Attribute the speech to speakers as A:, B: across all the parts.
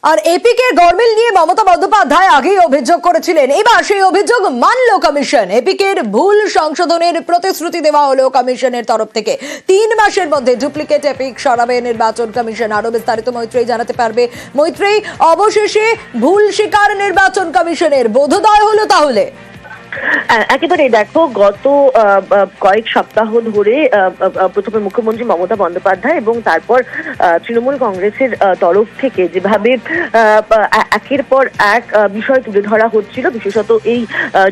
A: আর এপিকের গরমিল নিয়ে মমতা বন্দ্যোপাধ্যায় আগেই অভিযোগ করেছিলেন, এবার সেই অভিযোগ মানল কমিশন। এপিকের ভুল সংশোধনের প্রতিশ্রুতি দেওয়া হলো কমিশনের তরফ থেকে। 3 মাসের মধ্যে ডুপ্লিকেট এপিক সরাবে নির্বাচন কমিশন। আরো বিস্তারিত মৈত্রেয়ী জানাতে পারবে। মৈত্রেয়ী, অবশেষে ভুল স্বীকার নির্বাচন কমিশনের, বোধোদয় হলো তাহলে?
B: একেবারে দেখো, গত কয়েক সপ্তাহ ধরে প্রথমে মুখ্যমন্ত্রী মমতা বন্দ্যোপাধ্যায় এবং তারপর তৃণমূল কংগ্রেসের তরফ থেকে যেভাবে একের পর এক বিষয় তুলে ধরা হচ্ছিল, বিশেষত এই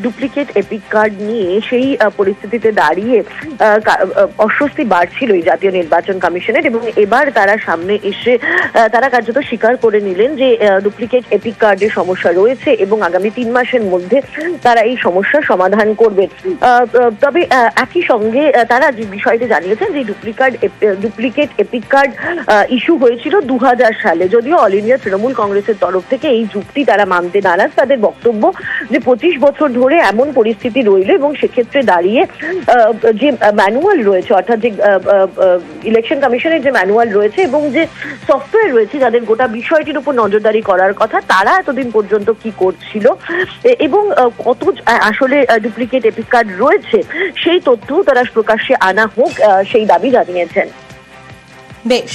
B: ডুপ্লিকেট এপিক কার্ড নিয়ে, সেই পরিস্থিতিতে দাঁড়িয়ে অস্বস্তি বাড়ছিল এই জাতীয় নির্বাচন কমিশনের। এবং এবার তারা সামনে এসে তারা কার্যত স্বীকার করে নিলেন যে ডুপ্লিকেট এপিক কার্ডের সমস্যা রয়েছে এবং আগামী 3 মাসের মধ্যে তারা এই সমস্যার সমাধান করবে। তবে একই সঙ্গে তারা যে বিষয়টি জানিয়েছেন যে ডুপ্লিকেট এপিক কার্ড ইস্যু হয়েছিল 2000 সালে, যদিও অল ইন্ডিয়া তৃণমূল কংগ্রেসের তরফ থেকে এই যুক্তি তারা মানতে নারাজ। তাদের বক্তব্য যে 25 বছর ধরে এমন পরিস্থিতি রইল এবং সেক্ষেত্রে দাঁড়িয়ে যে ম্যানুয়াল রয়েছে, অর্থাৎ যে ইলেকশন কমিশনের যে ম্যানুয়াল রয়েছে এবং যে সফটওয়্যার রয়েছে যাদের গোটা বিষয়টির উপর নজরদারি করার কথা, তারা এতদিন পর্যন্ত কি করছিল এবং কত আসলে ডুপ্লিকেট এপিক কার্ড রয়েছে সেই তথ্য তারা প্রকাশ্যে আনা হোক, সেই দাবি জানিয়েছেন।
A: বেশ,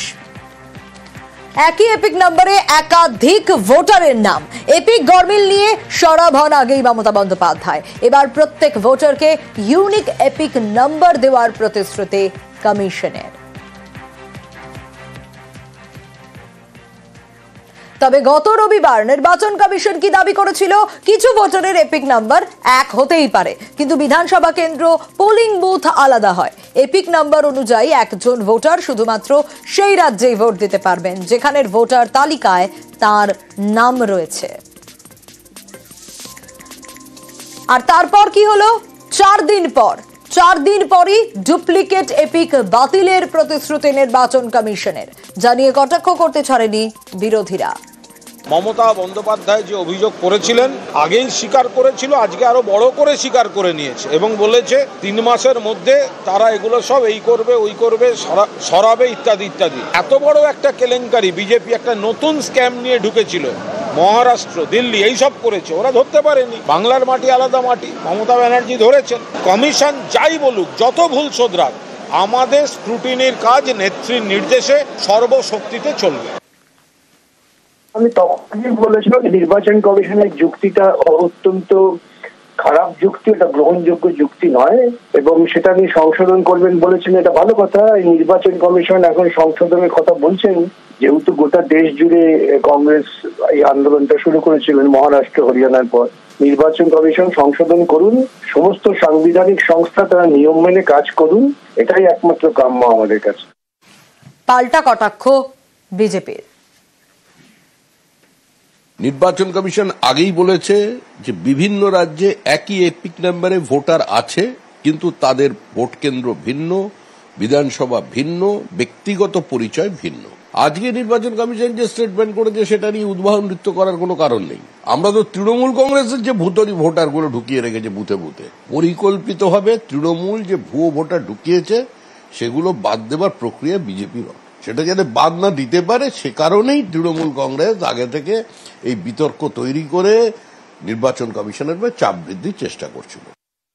A: একই এপিক নম্বরে একাধিক ভোটারের নাম। এপিক গরমিল নিয়ে সরব হন আগেই মমতা বন্দ্যোপাধ্যায়। এবার প্রত্যেক ভোটারকে ইউনিক এপিক নম্বর দেওয়ার প্রতিশ্রুতি কমিশনের। তবে গত রবিবার নির্বাচন কমিশন কি দাবি করেছিল? কিছু ভোটারের এপিক নাম্বার এক হতেই পারে, কিন্তু বিধানসভা কেন্দ্র, পোলিং বুথ আলাদা হয়। এপিক নাম্বার অনুযায়ী একজন ভোটার শুধুমাত্র সেই রাজ্যেই ভোট দিতে পারবেন যেখানের ভোটার তালিকায় তার নাম রয়েছে। আর তারপর কি হলো? 4 দিন পরই ডুপ্লিকেট এপিক বাতিলের প্রতিশ্রুতি নির্বাচন কমিশনের, জানিয়ে কটাক্ষ করতে ছাড়েনি বিরোধীরা।
C: মমতা বন্দ্যোপাধ্যায় যে অভিযোগ করেছিলেন আগেই স্বীকার করেছিল, আজকে আরো বড় করে স্বীকার করে নিয়েছে এবং বলেছে 3 মাসের মধ্যে তারা এগুলো সব এই করবে, ওই করবে, সরাবে, ইত্যাদি ইত্যাদি। এত বড় একটা কেলেঙ্কারি, বিজেপি একটা নতুন স্ক্যাম নিয়ে ঢুকেছিল, মহারাষ্ট্র, দিল্লি এইসব করেছে, ওরা ধরতে পারেনি। বাংলার মাটি আলাদা মাটি, মমতা ব্যানার্জি ধরেছেন। কমিশন যাই বলুক, যত ভুল শোধরাক, আমাদের স্ক্রুটিনির কাজ নেত্রীর নির্দেশে সর্বশক্তিতে চলবে।
D: আমি তখনই বলেছিলাম নির্বাচন কমিশনের যুক্তিটা অত্যন্ত খারাপ যুক্তি, এটা গ্রহণযোগ্য যুক্তি নয় এবং সেটা নিয়ে সংশোধন করবেন বলেছেন। এটা ভালো কথা। এই নির্বাচন কমিশন এখন সংশোধনের কথা বলছেন, যেহেতু গোটা দেশ জুড়ে কংগ্রেস এই আন্দোলনটা শুরু করেছিলেন মহারাষ্ট্র, হরিয়ানার পর। নির্বাচন কমিশন সংশোধন করুন, সমস্ত সাংবিধানিক সংস্থা তারা নিয়ম মেনে কাজ করুন, এটাই একমাত্র কাম্য আমাদের কাছে।
A: পাল্টা কটাক্ষ বিজেপির।
E: নির্বাচন কমিশন আগেই বলেছে যে বিভিন্ন রাজ্যে একই এপিক নাম্বারে ভোটার আছে, কিন্তু তাদের ভোট কেন্দ্র ভিন্ন, বিধানসভা ভিন্ন, ব্যক্তিগত পরিচয় ভিন্ন। আজকে নির্বাচন কমিশন যে স্টেটমেন্ট করেছে সেটা নিয়ে উদ্ভাবন নৃত্য করার কোনো কারণ নেই। আমরা তো তৃণমূল কংগ্রেসের যে ভুতুড়ি ভোটারগুলো ঢুকিয়ে রেখেছে বুথে বুথে, পরিকল্পিতভাবে তৃণমূল যে ভুয়ো ভোটার ঢুকিয়েছে সেগুলো বাদ দেবার প্রক্রিয়া বিজেপির, সেটা যাতে বাদ না দিতে পারে সে কারণেই তৃণমূল কংগ্রেস আগে থেকে এই বিতর্ক তৈরি করে নির্বাচন কমিশনের উপর চাপ বৃদ্ধির চেষ্টা করছিল।